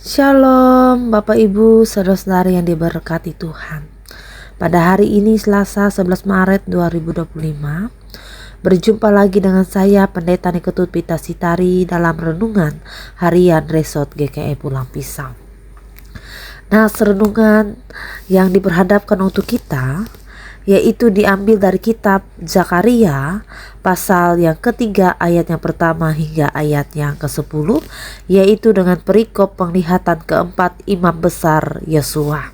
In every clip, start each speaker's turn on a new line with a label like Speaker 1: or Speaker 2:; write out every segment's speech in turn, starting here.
Speaker 1: Shalom Bapak Ibu saudara-saudari yang diberkati Tuhan. Pada hari ini Selasa 11 Maret 2025 berjumpa lagi dengan saya Pendeta Niketut Pita Sitari dalam renungan harian Resort GKI Pulang Pisau. Nah, renungan yang diperhadapkan untuk kita yaitu diambil dari kitab Zakaria pasal yang ketiga ayat yang pertama hingga ayat yang ke-10, yaitu dengan perikop penglihatan keempat imam besar Yesua.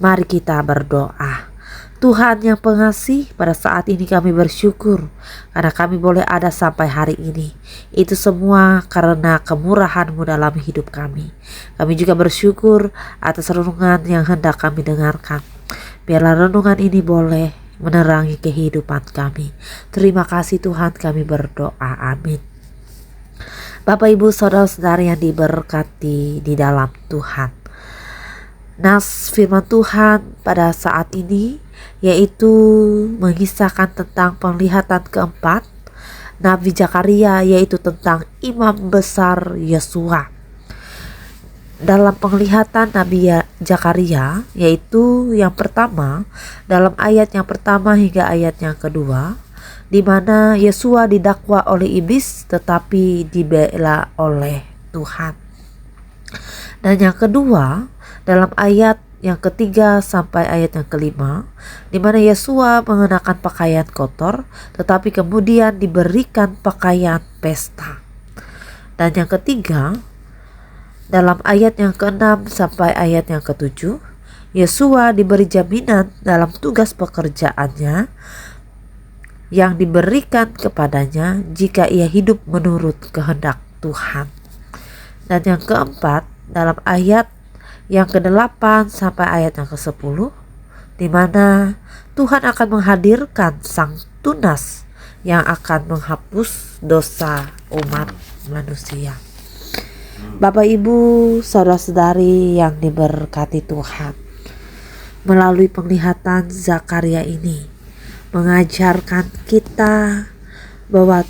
Speaker 1: Mari kita berdoa. Tuhan yang pengasih, pada saat ini kami bersyukur karena kami boleh ada sampai hari ini. Itu semua karena kemurahan-Mu dalam hidup kami. Kami juga bersyukur atas renungan yang hendak kami dengarkan. Biarlah renungan ini boleh menerangi kehidupan kami. Terima kasih Tuhan, kami berdoa. Amin. Bapak Ibu saudara-saudari yang diberkati di dalam Tuhan. Nas firman Tuhan pada saat ini yaitu mengisahkan tentang penglihatan keempat Nabi Zakaria, yaitu tentang imam besar Yesua. Dalam penglihatan Nabi Zakaria, yaitu yang pertama dalam ayat yang pertama hingga ayat yang kedua, di mana Yesua didakwa oleh iblis tetapi dibela oleh Tuhan. Dan yang kedua dalam ayat yang ketiga sampai ayat yang kelima, di mana Yesua mengenakan pakaian kotor tetapi kemudian diberikan pakaian pesta. Dan yang ketiga dalam ayat yang ke-6 sampai ayat yang ke-7, Yesua diberi jaminan dalam tugas pekerjaannya yang diberikan kepadanya jika ia hidup menurut kehendak Tuhan. Dan yang keempat dalam ayat yang ke-8 sampai ayat yang ke-10, di mana Tuhan akan menghadirkan Sang Tunas yang akan menghapus dosa umat manusia. Bapak Ibu saudara-saudari yang diberkati Tuhan, melalui penglihatan Zakaria ini mengajarkan kita bahwa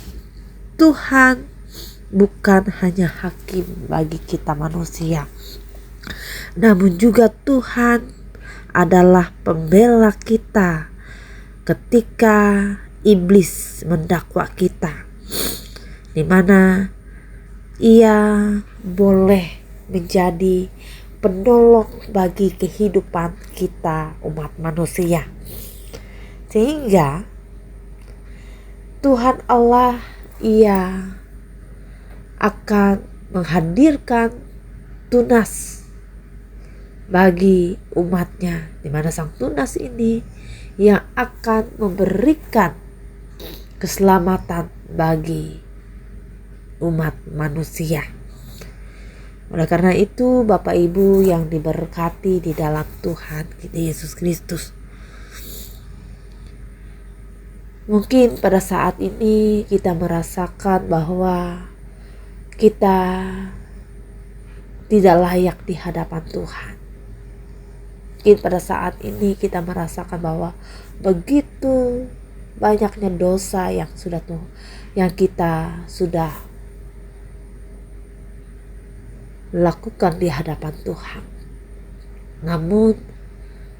Speaker 1: Tuhan bukan hanya hakim bagi kita manusia, namun juga Tuhan adalah pembela kita ketika iblis mendakwa kita, di mana ia boleh menjadi penolong bagi kehidupan kita umat manusia. Sehingga Tuhan Allah ia akan menghadirkan tunas bagi umatnya, di mana Sang Tunas ini yang akan memberikan keselamatan bagi umat manusia. Oleh karena itu Bapak Ibu yang diberkati di dalam Tuhan kita Yesus Kristus, mungkin pada saat ini kita merasakan bahwa kita tidak layak di hadapan Tuhan. Mungkin pada saat ini kita merasakan bahwa begitu banyaknya dosa yang kita sudah lakukan di hadapan Tuhan. Namun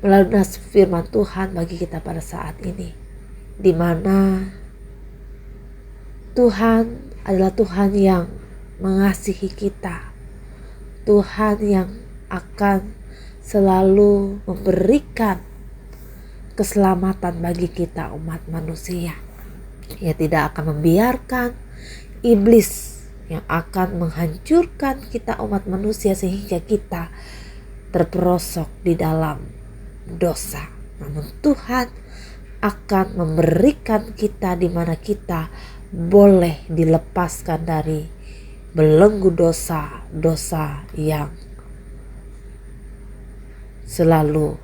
Speaker 1: melalui firman Tuhan bagi kita pada saat ini, di mana Tuhan adalah Tuhan yang mengasihi kita, Tuhan yang akan selalu memberikan keselamatan bagi kita umat manusia. Ia tidak akan membiarkan iblis yang akan menghancurkan kita umat manusia sehingga kita terperosok di dalam dosa. Namun Tuhan akan memberikan kita di mana kita boleh dilepaskan dari belenggu dosa yang selalu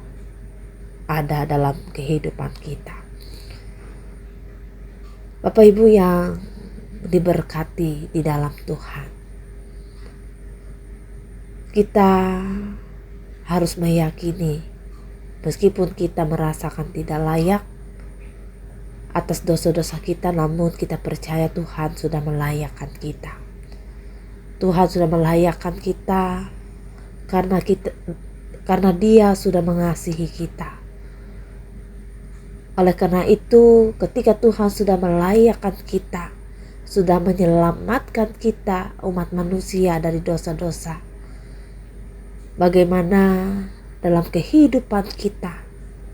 Speaker 1: ada dalam kehidupan kita. Bapak Ibu yang diberkati di dalam Tuhan, kita harus meyakini meskipun kita merasakan tidak layak atas dosa-dosa kita, namun kita percaya Tuhan sudah melayakkan kita. Tuhan sudah melayakkan kita karena Dia sudah mengasihi kita. Oleh karena itu, ketika Tuhan sudah melayakkan kita, sudah menyelamatkan kita umat manusia dari dosa-dosa, bagaimana dalam kehidupan kita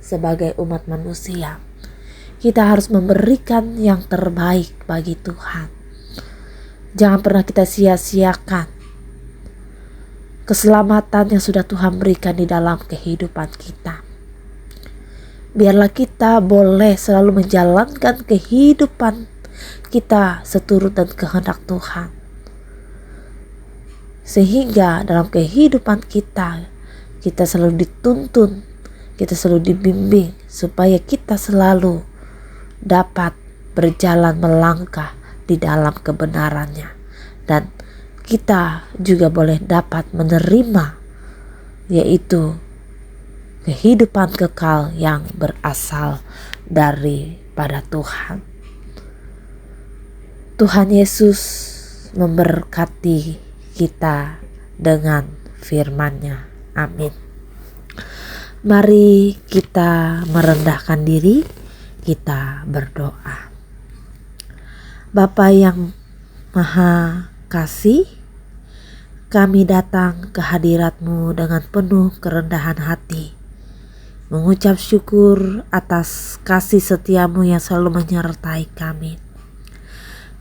Speaker 1: sebagai umat manusia, kita harus memberikan yang terbaik bagi Tuhan. Jangan pernah kita sia-siakan keselamatan yang sudah Tuhan berikan di dalam kehidupan kita. Biarlah kita boleh selalu menjalankan kehidupan kita seturut dan kehendak Tuhan. Sehingga dalam kehidupan kita selalu dituntun, kita selalu dibimbing supaya kita selalu dapat berjalan melangkah di dalam kebenarannya. Dan kita juga boleh dapat menerima, yaitu kehidupan kekal yang berasal daripada Tuhan. Tuhan Yesus memberkati kita dengan firman-Nya. Amin. Mari kita merendahkan diri, kita berdoa. Bapa yang Maha Kasih, kami datang ke hadirat-Mu dengan penuh kerendahan hati, mengucap syukur atas kasih setia-Mu yang selalu menyertai kami.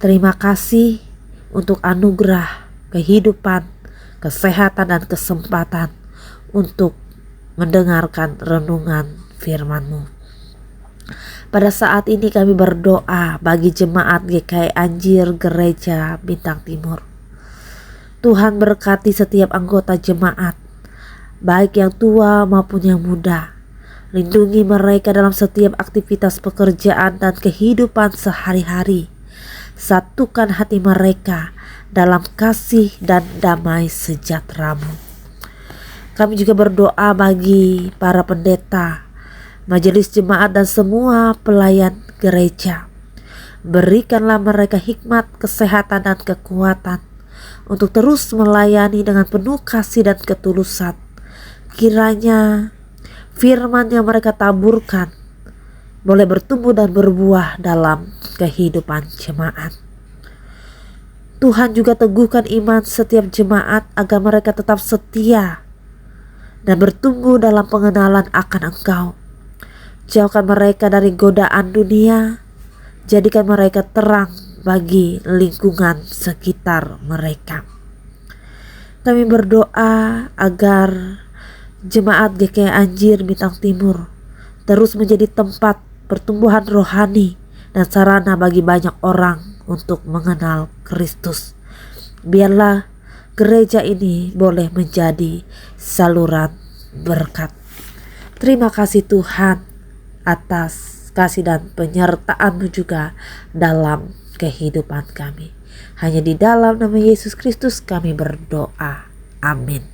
Speaker 1: Terima kasih untuk anugerah kehidupan, kesehatan, dan kesempatan untuk mendengarkan renungan firman-Mu. Pada saat ini kami berdoa bagi jemaat GKI Anjir Gereja Bintang Timur. Tuhan berkati setiap anggota jemaat, baik yang tua maupun yang muda. Lindungi mereka dalam setiap aktivitas pekerjaan dan kehidupan sehari-hari. Satukan hati mereka dalam kasih dan damai sejahtera-Mu. Kami juga berdoa bagi para pendeta, majelis jemaat, dan semua pelayan gereja. Berikanlah mereka hikmat, kesehatan, dan kekuatan untuk terus melayani dengan penuh kasih dan ketulusan. Kiranya firman yang mereka taburkan boleh bertumbuh dan berbuah dalam kehidupan jemaat. Tuhan juga teguhkan iman setiap jemaat agar mereka tetap setia dan bertumbuh dalam pengenalan akan Engkau. Jauhkan mereka dari godaan dunia, jadikan mereka terang bagi lingkungan sekitar mereka. Kami berdoa agar jemaat GKI Anjir Bintang Timur terus menjadi tempat pertumbuhan rohani dan sarana bagi banyak orang untuk mengenal Kristus. Biarlah gereja ini boleh menjadi saluran berkat. Terima kasih Tuhan atas kasih dan penyertaan-Mu juga dalam kehidupan kami. Hanya di dalam nama Yesus Kristus kami berdoa. Amin.